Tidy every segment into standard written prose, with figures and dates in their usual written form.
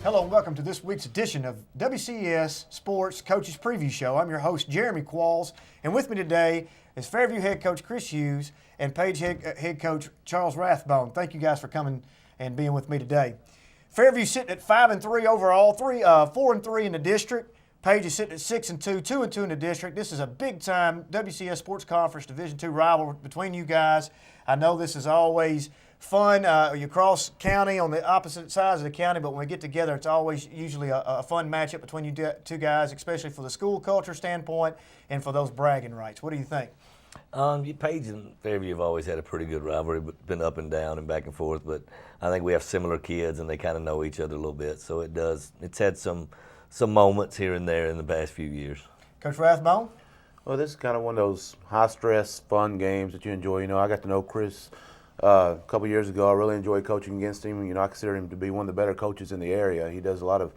Hello and welcome to this week's edition of WCS Sports Coaches Preview Show. I'm your host, Jeremy Qualls, and with me today is Fairview head coach Chris Hughes and Page head coach Charles Rathbone. Thank you guys for coming and being with me today. Fairview sitting at 5-3 overall, 4-3 in the district. Page is sitting at 6-2, 2-2 in the district. This is a big-time WCS Sports Conference Division II rivalry between you guys. I know this is always fun. You cross county on the opposite sides of the county, but when we get together, it's always usually a fun matchup between you two guys, especially for the school culture standpoint and for those bragging rights. What do you think? Page and Fairview have always had a pretty good rivalry, but been up and down and back and forth. But I think we have similar kids, and they kind of know each other a little bit. So it's had some moments here and there in the past few years. Coach Rathbone? Well, this is kind of one of those high-stress, fun games that you enjoy. You know, I got to know Chris a couple years ago. I really enjoyed coaching against him. You know, I consider him to be one of the better coaches in the area. He does a lot of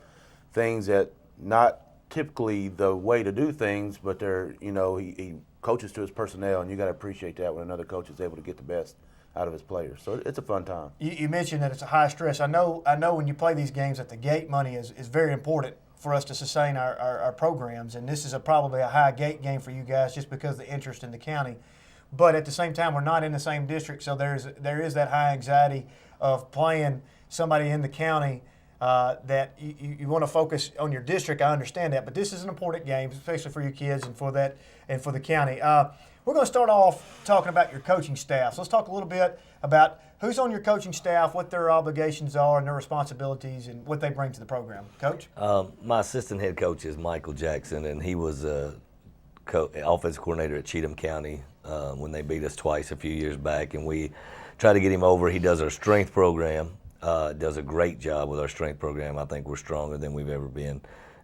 things that not typically the way to do things, but they're, you know, he coaches to his personnel, and you got to appreciate that when another coach is able to get the best out of his players. So it's a fun time. You mentioned that it's a high stress. I know when you play these games that the gate money is very important for us to sustain our programs, and this is probably a high gate game for you guys just because of the interest in the county. But at the same time, we're not in the same district, so there is that high anxiety of playing somebody in the county that you want to focus on your district. I understand that, but this is an important game, especially for your kids and for the county. We're going to start off talking about your coaching staff. So let's talk a little bit about who's on your coaching staff, what their obligations are and their responsibilities, and what they bring to the program. Coach? My assistant head coach is Michael Jackson, and he was offensive coordinator at Cheatham County when they beat us twice a few years back, and we tried to get him over. He does our strength program, does a great job with our strength program. I think we're stronger than we've ever been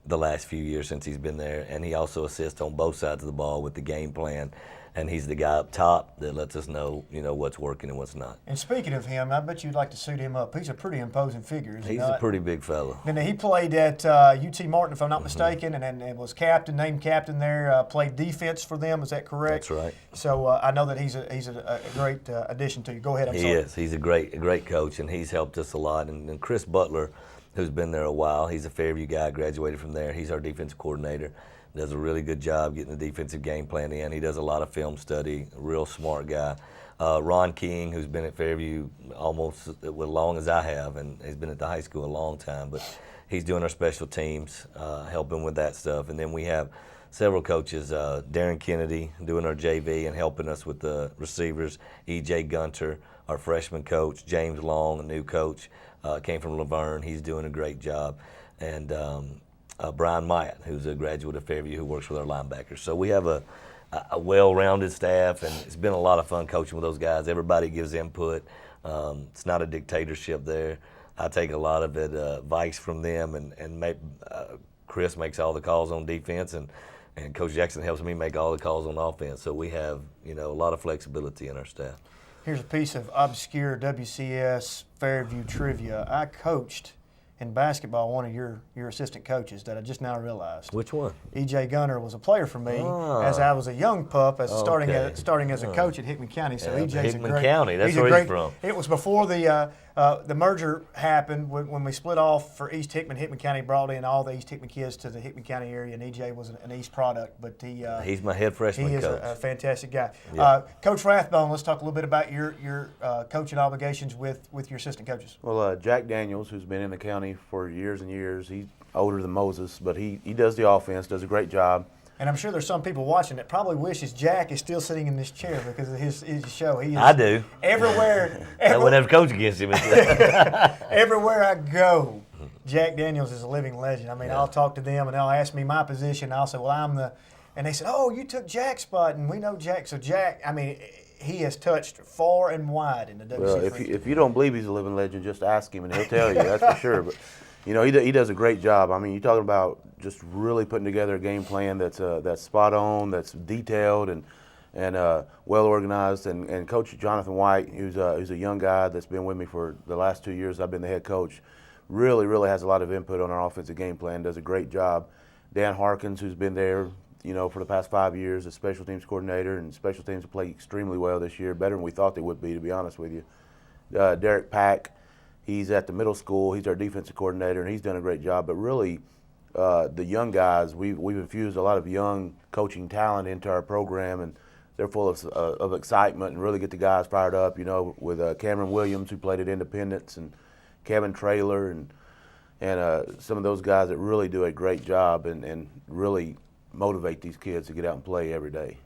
the last few years since he's been there, and he also assists on both sides of the ball with the game plan. And he's the guy up top that lets us know, what's working and what's not. And speaking of him, I bet you'd like to suit him up. He's a pretty imposing figure. He's a pretty big fellow. And he played at UT Martin, if I'm not mistaken, and was named captain there. Played defense for them. Is that correct? That's right. So I know that he's a great addition to you. Go ahead. I'm sorry. He is. He's a great coach, and he's helped us a lot. And Chris Butler, who's been there a while, he's a Fairview guy. Graduated from there. He's our defensive coordinator. Does a really good job getting the defensive game plan in. He does a lot of film study, a real smart guy. Ron King, who's been at Fairview almost as long as I have, and he's been at the high school a long time, but he's doing our special teams, helping with that stuff. And then we have several coaches, Darren Kennedy doing our JV and helping us with the receivers, E.J. Gunter, our freshman coach, James Long, a new coach, came from Laverne. He's doing a great job. And Brian Myatt, who's a graduate of Fairview who works with our linebackers. So we have a well-rounded staff, and it's been a lot of fun coaching with those guys. Everybody gives input. It's not a dictatorship there. I take a lot of advice from them, and Chris makes all the calls on defense, and Coach Jackson helps me make all the calls on offense. So we have a lot of flexibility in our staff. Here's a piece of obscure WCS Fairview trivia. I coached in basketball one of your assistant coaches that I just now realized. Which one? E.J. Gunter was a player for me as I was a young pup, starting as a coach at Hickman County. So EJ's Hickman County, that's where he's from. It was before the merger happened when we split off for East Hickman. Hickman County brought in all the East Hickman kids to the Hickman County area, and EJ was an East product. But he's my head freshman coach. He is a fantastic guy. Yeah. Coach Rathbone, let's talk a little bit about your coaching obligations with your assistant coaches. Well, Jack Daniels, who's been in the county for years and years, he's older than Moses, but he does the offense, does a great job. And I'm sure there's some people watching that probably wishes Jack is still sitting in this chair because of his show. He is I do. Everywhere. I would never coach against him. Everywhere I go, Jack Daniels is a living legend. I mean, Yeah. I'll talk to them and they'll ask me my position. I'll say, well, I'm the – and they said, oh, you took Jack's spot, and we know Jack. So Jack, I mean, he has touched far and wide in the WC. Well, if you don't believe he's a living legend, just ask him and he'll tell you, that's for sure. But, he does a great job. I mean, you're talking about just really putting together a game plan that's spot on, that's detailed and well organized. And Coach Jonathan White, who's a young guy that's been with me for the last 2 years. I've been the head coach. Really has a lot of input on our offensive game plan. Does a great job. Dan Harkins, who's been there, for the past 5 years as special teams coordinator, and special teams have played extremely well this year, better than we thought they would be, to be honest with you. Derek Pack. He's at the middle school. He's our defensive coordinator, and he's done a great job. But really, the young guys, we've infused a lot of young coaching talent into our program, and they're full of excitement and really get the guys fired up. You know, with Cameron Williams, who played at Independence, and Kevin Traylor, and some of those guys that really do a great job and really motivate these kids to get out and play every day.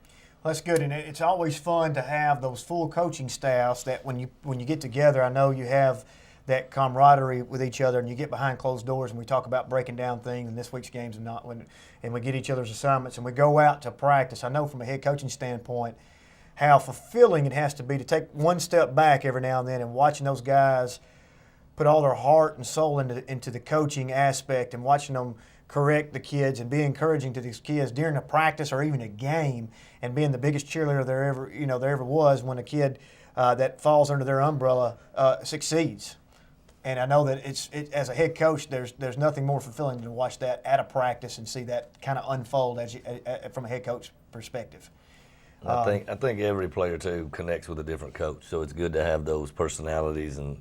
Well, that's good, and it's always fun to have those full coaching staffs that when you get together, I know you have that camaraderie with each other, and you get behind closed doors and we talk about breaking down things in this week's games and we get each other's assignments and we go out to practice. I know from a head coaching standpoint how fulfilling it has to be to take one step back every now and then and watching those guys put all their heart and soul into the coaching aspect and watching them correct the kids and be encouraging to these kids during a practice or even a game, and being the biggest cheerleader there ever was when a kid that falls under their umbrella succeeds. And I know that as a head coach, there's nothing more fulfilling than to watch that at a practice and see that kind of unfold from a head coach perspective. I think every player too connects with a different coach, so it's good to have those personalities, and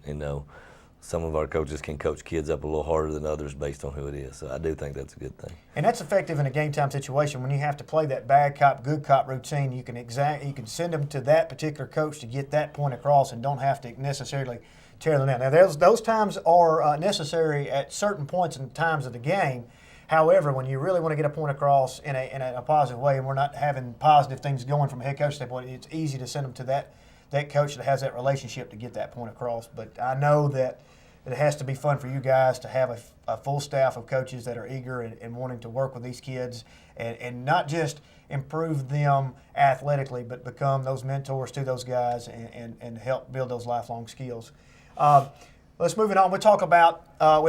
some of our coaches can coach kids up a little harder than others based on who it is. So I do think that's a good thing. And that's effective in a game time situation when you have to play that bad cop, good cop routine. You can send them to that particular coach to get that point across and don't have to necessarily tear them down. Now those times are necessary at certain points in times of the game. However, when you really want to get a point across in a positive way, and we're not having positive things going from a head coach standpoint, it's easy to send them to that coach that has that relationship to get that point across. But I know that it has to be fun for you guys to have a full staff of coaches that are eager and wanting to work with these kids and not just improve them athletically, but become those mentors to those guys and help build those lifelong skills. Let's move it on. We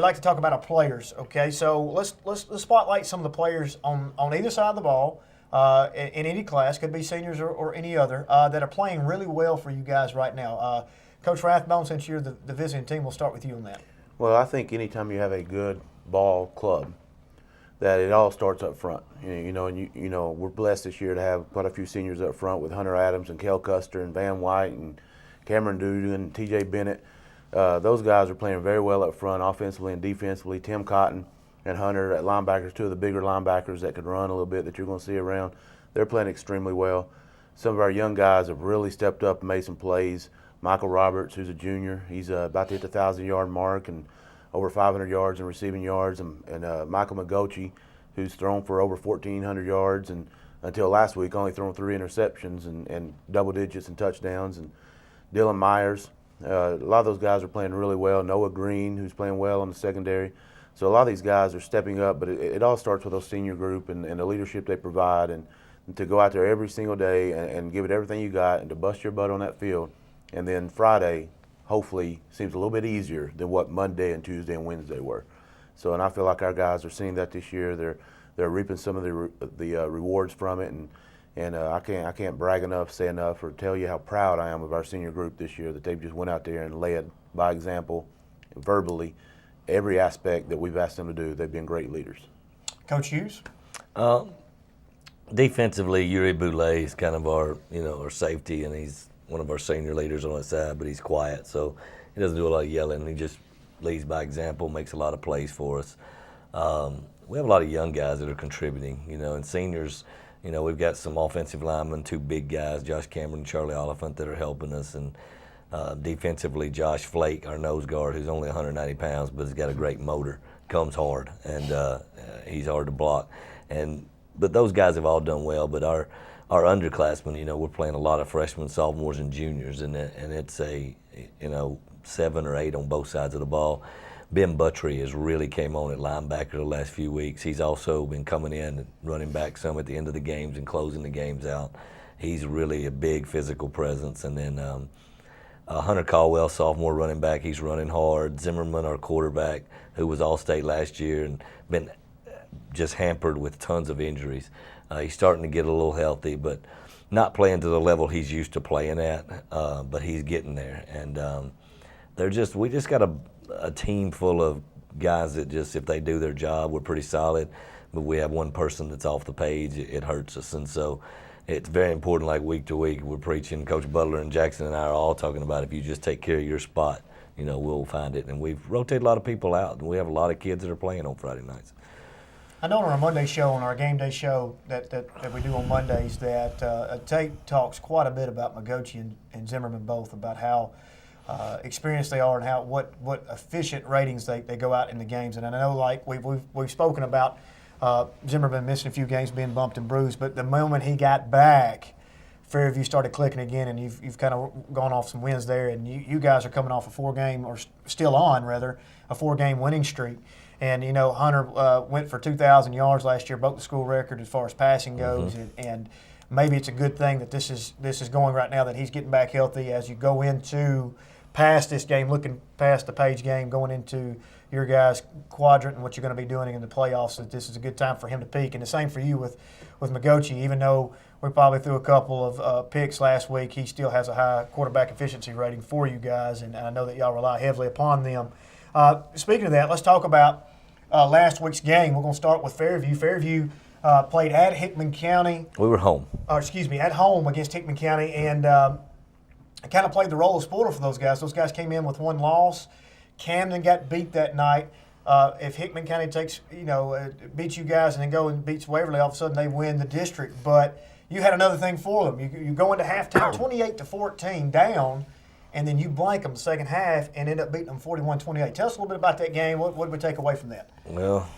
like to talk about our players. Okay, so let's spotlight some of the players on either side of the ball in any class, could be seniors or any other, that are playing really well for you guys right now. Coach Rathbone, since you're the visiting team, we'll start with you on that. Well, I think anytime you have a good ball club, that it all starts up front. We're blessed this year to have quite a few seniors up front with Hunter Adams and Kel Custer and Van White and Cameron Duda and T.J. Bennett. Those guys are playing very well up front, offensively and defensively. Tim Cotton and Hunter at linebackers, two of the bigger linebackers that could run a little bit that you're going to see around. They're playing extremely well. Some of our young guys have really stepped up and made some plays. Michael Roberts, who's a junior, he's about to hit the 1,000-yard mark and over 500 yards in receiving yards. And Michael McGochie, who's thrown for over 1,400 yards and until last week only thrown 3 interceptions and double digits and touchdowns. And Dylan Myers, a lot of those guys are playing really well. Noah Green, who's playing well on the secondary. So a lot of these guys are stepping up, but it all starts with those senior group and the leadership they provide, and to go out there every single day and give it everything you got and to bust your butt on that field. And then Friday, hopefully, seems a little bit easier than what Monday and Tuesday and Wednesday were. So, and I feel like our guys are seeing that this year. They're reaping some of the rewards from it, and I can't brag enough, say enough, or tell you how proud I am of our senior group this year, that they've just went out there and led by example, verbally, every aspect that we've asked them to do. They've been great leaders. Coach Hughes? Defensively, Yuri Boulay is kind of our safety, and he's one of our senior leaders on the side, but he's quiet, so he doesn't do a lot of yelling. He just leads by example, makes a lot of plays for us. We have a lot of young guys that are contributing, and seniors. We've got some offensive linemen, 2 big guys, Josh Cameron and Charlie Oliphant, that are helping us. And defensively, Josh Flake, our nose guard, who's only 190 pounds, but has got a great motor, comes hard, and he's hard to block. But those guys have all done well. But our underclassmen, we're playing a lot of freshmen, sophomores, and juniors, and it's a 7 or 8 on both sides of the ball. Ben Buttry has really came on at linebacker the last few weeks. He's also been coming in and running back some at the end of the games and closing the games out. He's really a big physical presence. And then Hunter Caldwell, sophomore running back, he's running hard. Zimmerman, our quarterback, who was All-State last year and been just hampered with tons of injuries. He's starting to get a little healthy, but not playing to the level he's used to playing at, but he's getting there. And we just got a team full of guys that just, if they do their job, we're pretty solid. But we have one person that's off the page, it hurts us. And so it's very important, like week to week, we're preaching. Coach Butler and Jackson and I are all talking about, if you just take care of your spot, we'll find it. And we've rotated a lot of people out, and we have a lot of kids that are playing on Friday nights. I know on our Monday show, on our game day show that we do on Mondays, that Tate talks quite a bit about Magochi and Zimmerman both, about how experienced they are and what efficient ratings they go out in the games. And I know, like we've spoken about Zimmerman missing a few games, being bumped and bruised, but the moment he got back, Fairview started clicking again, and you've kind of gone off some wins there, and you guys are coming off a 4-game, or still on rather, a 4-game winning streak. And Hunter went for 2,000 yards last year, broke the school record as far as passing goes, and maybe it's a good thing that this is going right now, that he's getting back healthy as you go into past this game, looking past the Page game, going into your guys' quadrant and what you're going to be doing in the playoffs. That this is a good time for him to peak, and the same for you with Magochi. Even though we probably threw a couple of picks last week, he still has a high quarterback efficiency rating for you guys, and I know that y'all rely heavily upon them. Speaking of that, let's talk about last week's game. We're going to start with Fairview. Fairview played at Hickman County. We were home. At home against Hickman County, and kind of played the role of spoiler for those guys. Those guys came in with 1 loss. Camden got beat that night. If Hickman County beats you guys and then go and beats Waverly, all of a sudden they win the district. But you had another thing for them. You go into halftime 28-14 down, and then you blank them the second half and end up beating them 41-28. Tell us a little bit about that game. What did we take away from that? Well,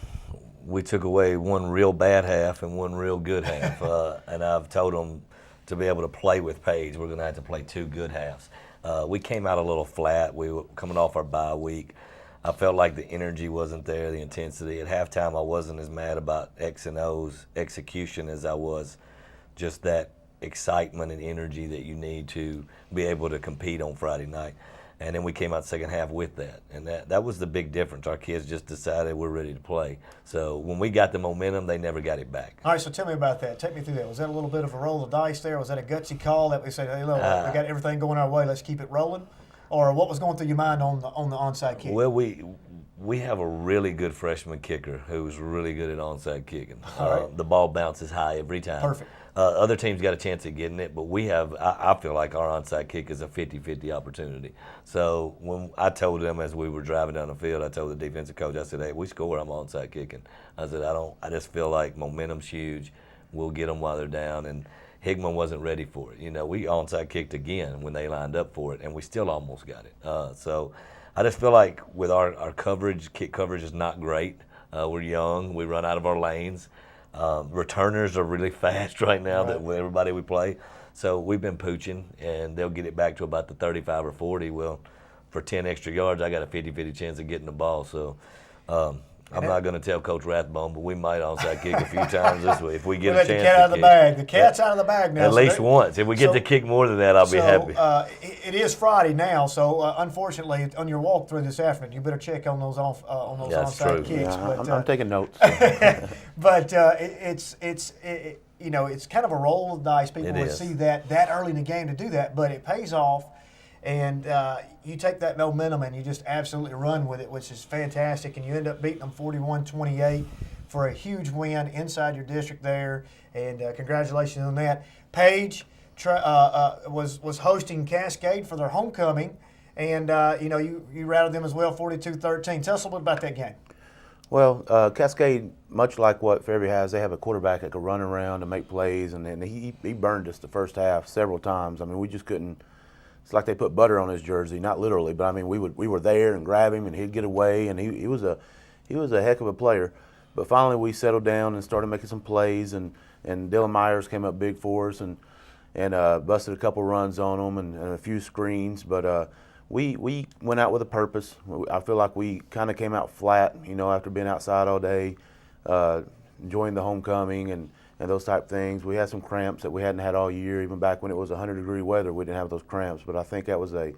we took away 1 real bad half and 1 real good half. And I've told them to be able to play with Page, we're going to have to play 2 good halves. We came out a little flat. We were coming off our bye week. I felt like the energy wasn't there, the intensity. At halftime, I wasn't as mad about X and O's execution as I was just that excitement and energy that you need to be able to compete on Friday night. And then we came out second half with that. And that was the big difference. Our kids just decided we're ready to play. So when we got the momentum, they never got it back. All right, so tell me about that. Take me through that. Was that a little bit of a roll of dice there? Was that a gutsy call that we said, hey, look, we got everything going our way, let's keep it rolling? Or what was going through your mind on the onside kick? Well, we have a really good freshman kicker who's really good at onside kicking. Right. The ball bounces high every time. Perfect. Other teams got a chance at getting it, but I feel like our onside kick is a 50-50 opportunity. So when I told them as we were driving down the field, I told the defensive coach, I said, hey, we score, I'm onside kicking. I said, I just feel like momentum's huge. We'll get them while they're down. And Hickman wasn't ready for it. We onside kicked again when they lined up for it, and we still almost got it. So I just feel like with our coverage, kick coverage is not great. We're young. We run out of our lanes. Returners are really fast right now, that with everybody we play. So we've been pooching, and they'll get it back to about the 35 or 40. Well, for 10 extra yards, I got a 50-50 chance of getting the ball. So I'm not going to tell Coach Rathbone, but we might onside kick a few times this week if we get a chance to kick. The cat out of the bag. The cat's out of the bag now. At least once. If we get to kick more than that, I'll be happy. It is Friday now, so unfortunately, on your walk through this afternoon, you better check on those onside kicks. Yeah, but, I'm taking notes. But it's kind of a roll of the dice. People would see that early in the game to do that, but it pays off. And you take that momentum and you just absolutely run with it, which is fantastic. And you end up beating them 41-28 for a huge win inside your district there. And congratulations on that. Page was hosting Cascade for their homecoming, and you routed them as well, 42-13. Tell us a little bit about that game. Well, Cascade, much like what Fairview has, they have a quarterback that can run around and make plays, and he burned us the first half several times. I mean, we just couldn't. It's like they put butter on his jersey, not literally, but I mean we were there and grab him and he'd get away, and he was a heck of a player. But finally we settled down and started making some plays, and Dylan Myers came up big for us and busted a couple runs on them and a few screens. But we went out with a purpose. I feel like we kind of came out flat, after being outside all day, enjoying the homecoming and those type things. We had some cramps that we hadn't had all year. Even back when it was 100-degree weather, we didn't have those cramps. But I think that was a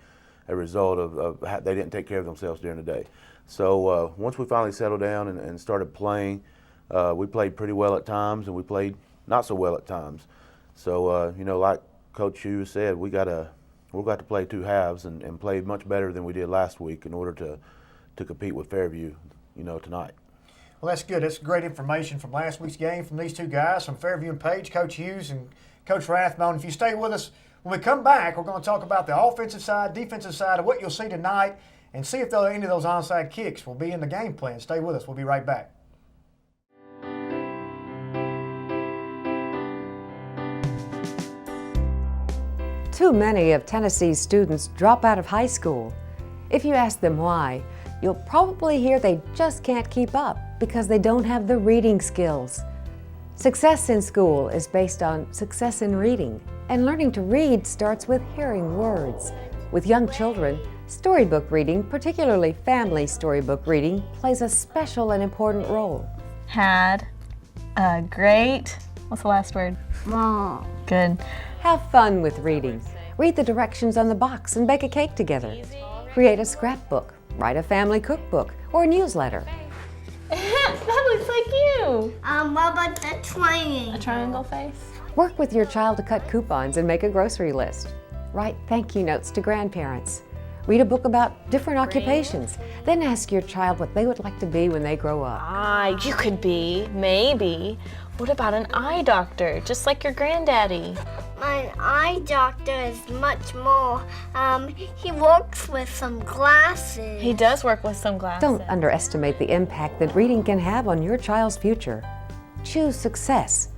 result of they didn't take care of themselves during the day. So once we finally settled down and started playing, we played pretty well at times, and we played not so well at times. So like Coach Hughes said, we've got to play 2 halves and play much better than we did last week in order to compete with Fairview, tonight. Well, that's good. That's great information from last week's game from these 2 guys, from Fairview and Page, Coach Hughes and Coach Rathbone. If you stay with us, when we come back, we're going to talk about the offensive side, defensive side of what you'll see tonight, and see if any of those onside kicks will be in the game plan. Stay with us. We'll be right back. Too many of Tennessee's students drop out of high school. If you ask them why, you'll probably hear they just can't keep up because they don't have the reading skills. Success in school is based on success in reading, and learning to read starts with hearing words. With young children, storybook reading, particularly family storybook reading, plays a special and important role. Had a great, what's the last word? Mom. Good. Have fun with reading. Read the directions on the box and bake a cake together. Create a scrapbook, write a family cookbook, or a newsletter. That looks like you. What about the triangle? A triangle face. Work with your child to cut coupons and make a grocery list. Write thank you notes to grandparents. Read a book about different occupations. Then ask your child what they would like to be when they grow up. You could be, maybe. What about an eye doctor, just like your granddaddy? My eye doctor is much more. He works with some glasses. He does work with some glasses. Don't underestimate the impact that reading can have on your child's future. Choose success.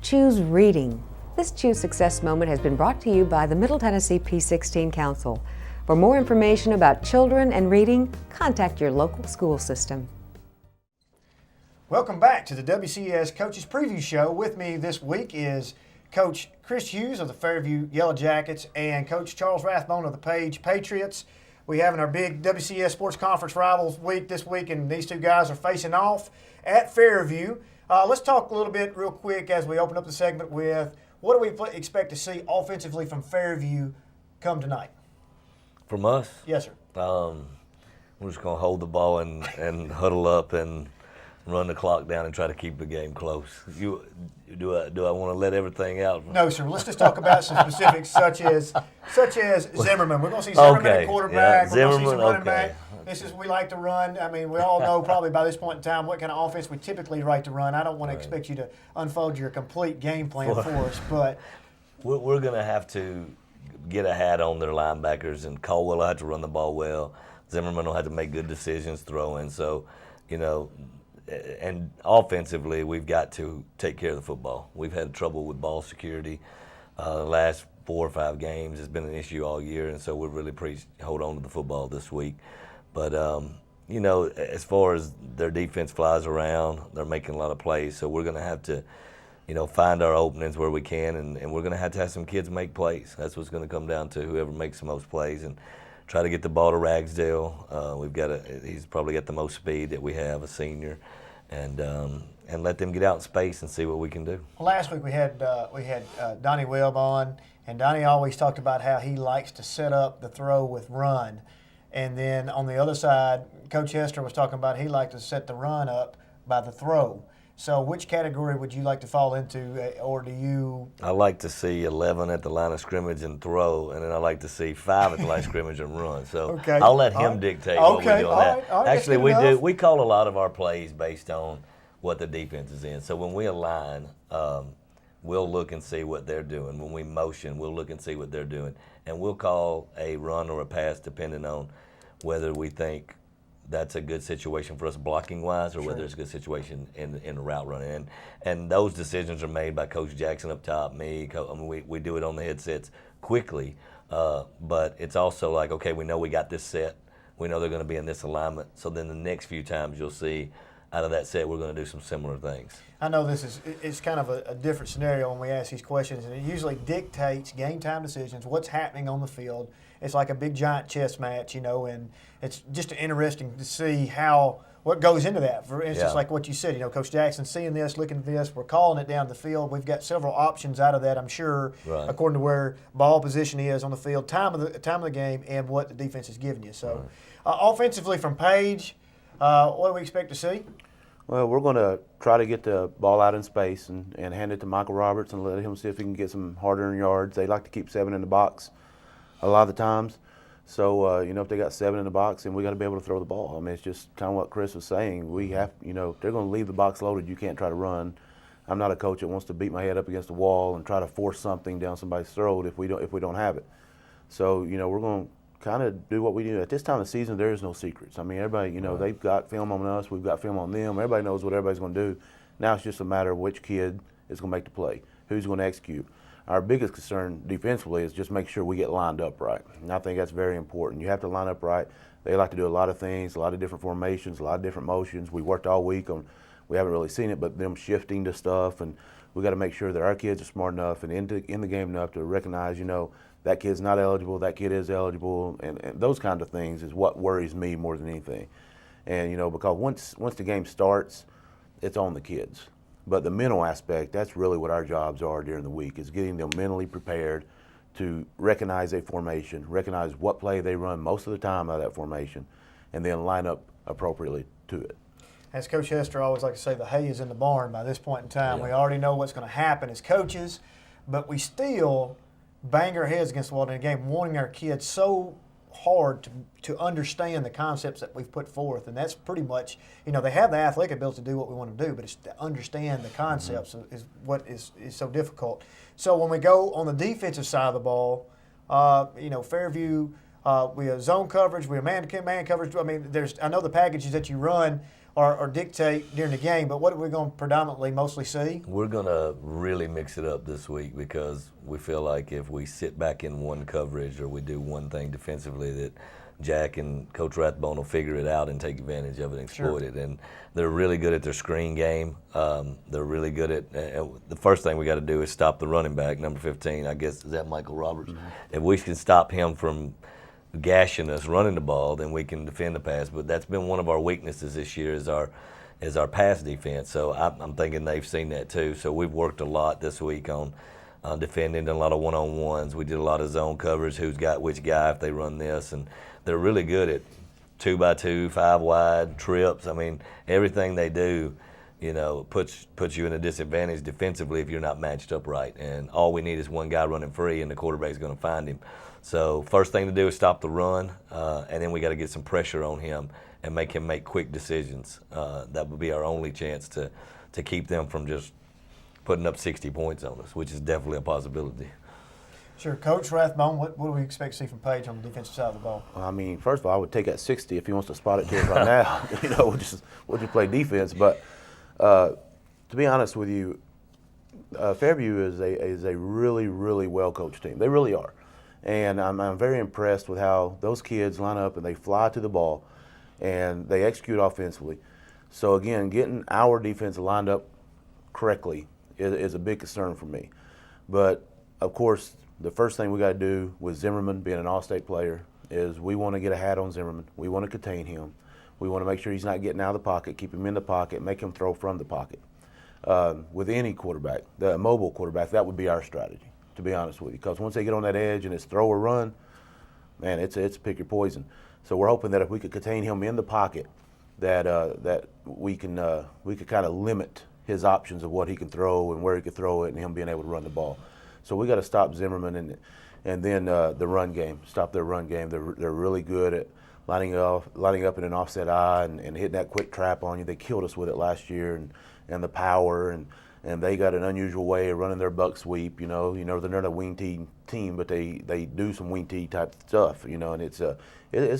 Choose reading. This Choose Success moment has been brought to you by the Middle Tennessee P16 Council. For more information about children and reading, contact your local school system. Welcome back to the WCS Coaches Preview Show. With me this week is Coach Chris Hughes of the Fairview Yellow Jackets and Coach Charles Rathbone of the Page Patriots. We have our big WCS Sports Conference Rivals week this week, and these two guys are facing off at Fairview. Let's talk a little bit real quick as we open up the segment with what do we expect to see offensively from Fairview come tonight? From us? Yes, sir. We're just going to hold the ball and huddle up and run the clock down and try to keep the game close. Do I want to let everything out? No, sir. Let's just talk about some specifics, such as Zimmerman. We're going to see Zimmerman at quarterback. Yeah, We're going to see some running okay. back. We like to run. I mean, we all know probably by this point in time what kind of offense we typically like to run. I don't want to expect you to unfold your complete game plan for us, but we're going to have to get a hat on their linebackers, and Caldwell will have to run the ball well. Zimmerman will have to make good decisions throwing. So, and offensively, we've got to take care of the football. We've had trouble with ball security. The last 4 or 5 games has been an issue all year, and so we're really hold on to the football this week. But, as far as their defense flies around, they're making a lot of plays, so we're going to have to, find our openings where we can, and we're going to have some kids make plays. That's what's going to come down to, whoever makes the most plays, and try to get the ball to Ragsdale. He's probably got the most speed that we have, a senior, and let them get out in space and see what we can do. Last week we had Donnie Webb on, and Donnie always talked about how he likes to set up the throw with run, and then on the other side, Coach Hester was talking about he liked to set the run up by the throw. So which category would you like to fall into, or do you? I like to see 11 at the line of scrimmage and throw, and then I like to see 5 at the line of scrimmage and run. So okay. I'll let him dictate what we do on that. All right, actually, we call a lot of our plays based on what the defense is in. So when we align, we'll look and see what they're doing. When we motion, we'll look and see what they're doing. And we'll call a run or a pass depending on whether we think that's a good situation for us blocking-wise or whether it's a good situation in the route running. And those decisions are made by Coach Jackson up top, me. We do it on the headsets quickly, but it's also like, okay, we know we got this set. We know they're going to be in this alignment. So then the next few times you'll see out of that set we're going to do some similar things. I know it's kind of a different scenario when we ask these questions, and it usually dictates game time decisions, what's happening on the field. It's like a big giant chess match, and it's just interesting to see what goes into that. For instance, like what you said, Coach Jackson seeing this, looking at this, we're calling it down the field. We've got several options out of that, I'm sure, according to where ball position is on the field, time of the game, and what the defense is giving you. So, offensively from Page, what do we expect to see? Well, we're going to try to get the ball out in space and hand it to Michael Roberts and let him see if he can get some hard-earned yards. They like to keep 7 in the box a lot of the times. So, if they got 7 in the box, then we got to be able to throw the ball. I mean, it's just kind of what Chris was saying. We have, they're going to leave the box loaded. You can't try to run. I'm not a coach that wants to beat my head up against the wall and try to force something down somebody's throat if we don't have it. So, we're going to kind of do what we do. At this time of the season, there is no secrets. I mean, everybody, you know, they've got film on us, we've got film on them. Everybody knows what everybody's going to do. Now it's just a matter of which kid is going to make the play, who's going to execute. Our biggest concern defensively is just make sure we get lined up right. And I think that's very important. You have to line up right. They like to do a lot of things, a lot of different formations, a lot of different motions. We worked all week on, we haven't really seen it, but them shifting to stuff, and we got to make sure that our kids are smart enough and in the game enough to recognize, you know, that kid's not eligible, that kid is eligible, and those kind of things is what worries me more than anything. And, you know, because once the game starts, it's on the kids. But the mental aspect, that's really what our jobs are during the week, is getting them mentally prepared to recognize a formation, recognize what play they run most of the time out of that formation, and then line up appropriately to it. As Coach Hester always like to say, the hay is in the barn by this point in time. Yeah. We already know what's going to happen as coaches, but we still bang our heads against the wall in the game, wanting our kids so hard to understand the concepts that we've put forth. And that's pretty much, you know, they have the athletic ability to do what we want to do, but it's to understand the concepts is what is so difficult. So when we go on the defensive side of the ball, you know, Fairview, we have zone coverage, we have man coverage. I mean, I know the packages that you run or dictate during the game, but what are we going to predominantly mostly see? We're going to really mix it up this week because we feel like if we sit back in one coverage or we do one thing defensively, that Jack and Coach Rathbone will figure it out and take advantage of it and exploit it. And they're really good at their screen game. They're really good at the first thing we got to do is stop the running back, number 15, I guess, is that Michael Roberts? Mm-hmm. If we can stop him from gashing us running the ball, then we can defend the pass. But that's been one of our weaknesses this year is our pass defense. So I'm thinking they've seen that too. So we've worked a lot this week on defending, done a lot of one-on-ones. We did a lot of zone coverage, who's got which guy if they run this, and they're really good at 2x2, 5 wide, trips. I mean, everything they do, you know, puts you in a disadvantage defensively if you're not matched up right. And all we need is one guy running free, and the quarterback's going to find him. So first thing to do is stop the run, and then we got to get some pressure on him and make him make quick decisions. That would be our only chance to keep them from just putting up 60 points on us, which is definitely a possibility. Sure. Coach Rathbone, what do we expect to see from Page on the defensive side of the ball? Well, I mean, first of all, I would take that 60 if he wants to spot it to us right now. You know, we'll just play defense. But to be honest with you, Fairview is a really, really well-coached team. They really are. And I'm very impressed with how those kids line up and they fly to the ball and they execute offensively. So, again, getting our defense lined up correctly is a big concern for me. But, of course, the first thing we got to do with Zimmerman being an all-state player is we want to get a hat on Zimmerman. We want to contain him. We want to make sure he's not getting out of the pocket, keep him in the pocket, make him throw from the pocket. With any quarterback, the mobile quarterback, that would be our strategy, to be honest with you. Because once they get on that edge and it's throw or run, man, it's pick your poison. So we're hoping that if we could contain him in the pocket, that we could kind of limit his options of what he can throw and where he can throw it, and him being able to run the ball. So we got to stop Zimmerman and then the run game, stop their run game. They're really good at lining up in an offset eye and hitting that quick trap on you. They killed us with it last year, and the power, and they got an unusual way of running their buck sweep. You know they're not a wing tee team, but they do some wing tee type stuff. You know, and it's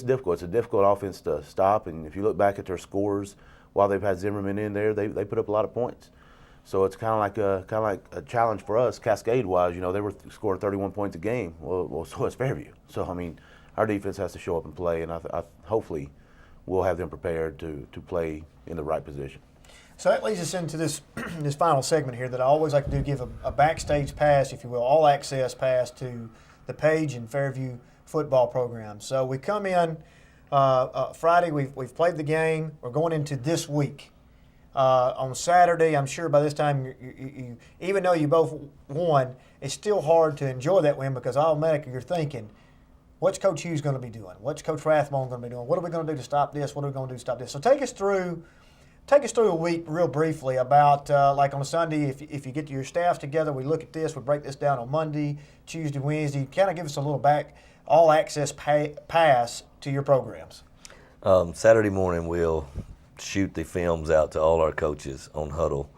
difficult. It's a difficult offense to stop. And if you look back at their scores while they've had Zimmerman in there, they put up a lot of points. So it's kind of like a challenge for us, Cascade-wise. You know, they were scoring 31 points a game. Well, so is Fairview. So I mean, our defense has to show up and play, and I hopefully we'll have them prepared to play in the right position. So that leads us into this this final segment here that I always like to do, give a backstage pass, if you will, all access pass to the Page and Fairview football program. So we come in Friday, we've played the game, we're going into this week. On Saturday, I'm sure by this time, you even though you both won, it's still hard to enjoy that win because automatically you're thinking, what's Coach Hughes going to be doing? What's Coach Rathbone going to be doing? What are we going to do to stop this? What are we going to do to stop this? So take us through a week real briefly about, like on a Sunday, if you get your staff together, we look at this, we break this down on Monday, Tuesday, Wednesday. Kind of give us a little all-access pass to your programs. Saturday morning, we'll shoot the films out to all our coaches on Huddle.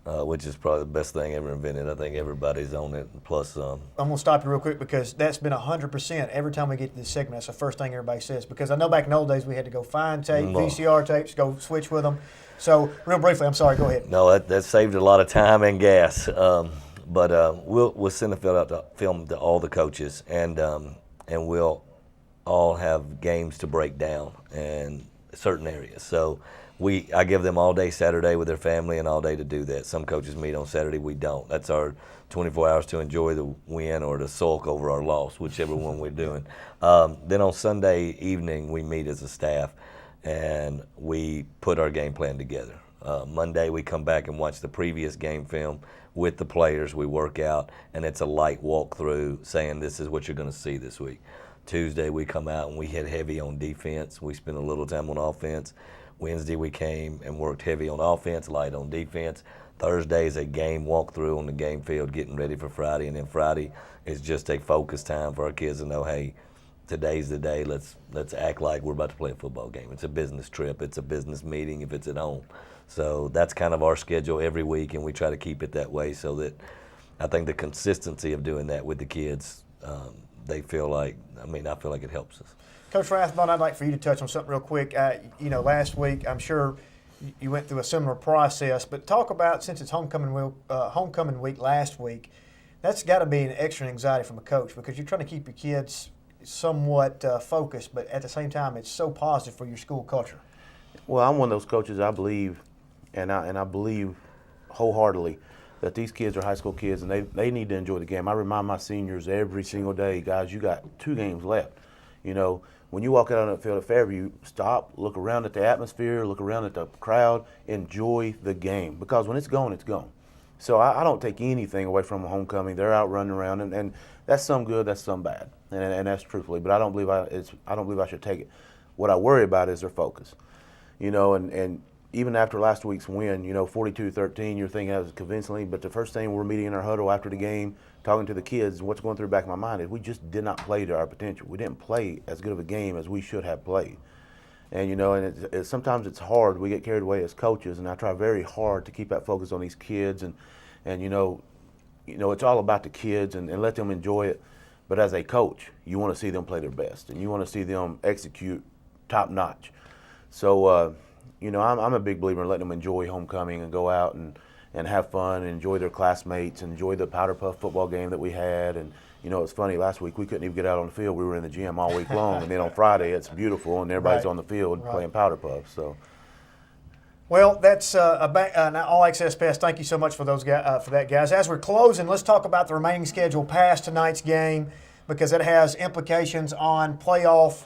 which is probably the best thing ever invented. I think everybody's on it, plus some. I'm going to stop you real quick because that's been 100% every time we get to this segment. That's the first thing everybody says. Because I know back in the old days we had to go find tape, VCR tapes, go switch with them. So real briefly, I'm sorry, go ahead. No, that saved a lot of time and gas. But we'll send the film to all the coaches, and we'll all have games to break down in certain areas. So I give them all day Saturday with their family and all day to do that. Some coaches meet on Saturday, we don't. That's our 24 hours to enjoy the win or to sulk over our loss, whichever one we're doing. Then on Sunday evening, we meet as a staff and we put our game plan together. Monday, we come back and watch the previous game film with the players. We work out, and it's a light walkthrough saying this is what you're going to see this week. Tuesday, we come out and we hit heavy on defense. We spend a little time on offense. Wednesday, we came and worked heavy on offense, light on defense. Thursday is a game walkthrough on the game field, getting ready for Friday. And then Friday is just a focus time for our kids to know, hey, today's the day. Let's act like we're about to play a football game. It's a business trip. It's a business meeting if it's at home. So that's kind of our schedule every week, and we try to keep it that way so that I think the consistency of doing that with the kids, they feel like, I feel like it helps us. Coach Rathbone, I'd like for you to touch on something real quick. Last week, I'm sure you went through a similar process, but talk about, since it's homecoming week last week, that's got to be an extra anxiety from a coach because you're trying to keep your kids somewhat focused, but at the same time, it's so positive for your school culture. Well, I'm one of those coaches, I believe, and I believe wholeheartedly that these kids are high school kids and they need to enjoy the game. I remind my seniors every single day, guys, you got 2 games left. When you walk out on the field at Fairview, stop, look around at the atmosphere, look around at the crowd, enjoy the game. Because when it's gone, it's gone. So I don't take anything away from homecoming. They're out running around, and that's some good, that's some bad, and that's truthfully. But I don't believe I should take it. What I worry about is their focus. And even after last week's win, 42-13, you're thinking that was convincingly. But the first thing we're meeting in our huddle after the game, talking to the kids, what's going through the back of my mind is we just did not play to our potential. We didn't play as good of a game as we should have played. And sometimes it's hard. We get carried away as coaches, and I try very hard to keep that focus on these kids. And it's all about the kids and let them enjoy it. But as a coach, you want to see them play their best, and you want to see them execute top notch. So. I'm a big believer in letting them enjoy homecoming and go out and have fun and enjoy their classmates and enjoy the powder puff football game that we had. And, it's funny, last week we couldn't even get out on the field. We were in the gym all week long. And then on Friday it's beautiful and everybody's on the field playing powder puffs. So. Well, that's an all access pass. Thank you so much for that, guys. As we're closing, let's talk about the remaining schedule past tonight's game because it has implications on playoff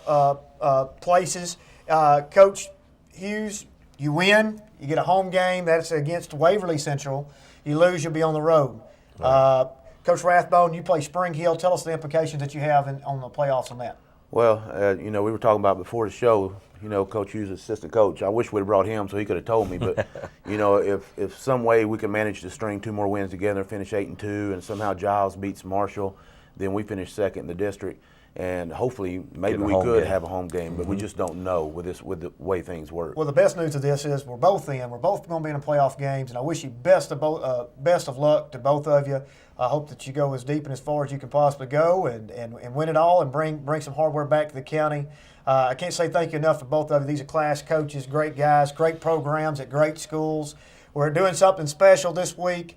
places. Coach Hughes, you win, you get a home game. That's against Waverly Central. You lose, you'll be on the road. Right. Coach Rathbone, you play Spring Hill. Tell us the implications that you have on the playoffs on that. Well, we were talking about before the show, Coach Hughes, assistant coach. I wish we'd have brought him so he could have told me. But, if some way we can manage to string 2 more wins together, finish 8-2, and somehow Giles beats Marshall, then we finish second in the district. And hopefully, maybe we could have a home game, but we just don't know with the way things work. Well, the best news of this is we're both in. We're both going to be in the playoff games, and I wish you best of luck to both of you. I hope that you go as deep and as far as you can possibly go and win it all and bring some hardware back to the county. I can't say thank you enough for both of you. These are class coaches, great guys, great programs at great schools. We're doing something special this week.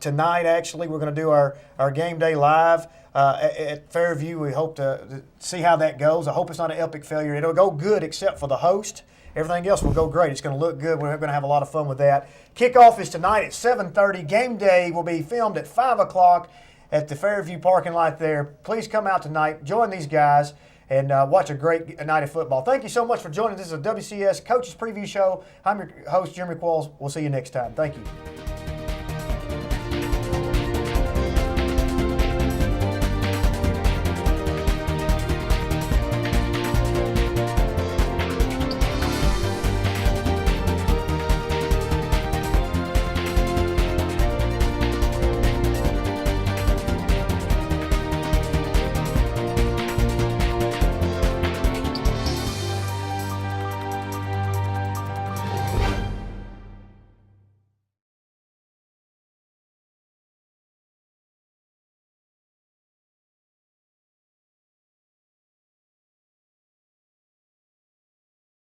Tonight, actually, we're going to do our game day live at Fairview. We hope to see how that goes. I hope it's not an epic failure. It'll go good except for the host. Everything else will go great. It's going to look good. We're going to have a lot of fun with that. Kickoff is tonight at 7:30. Game day will be filmed at 5 o'clock at the Fairview parking lot there. Please come out tonight. Join these guys and watch a great night of football. Thank you so much for joining. This is a WCS Coaches Preview Show. I'm your host, Jeremy Qualls. We'll see you next time. Thank you.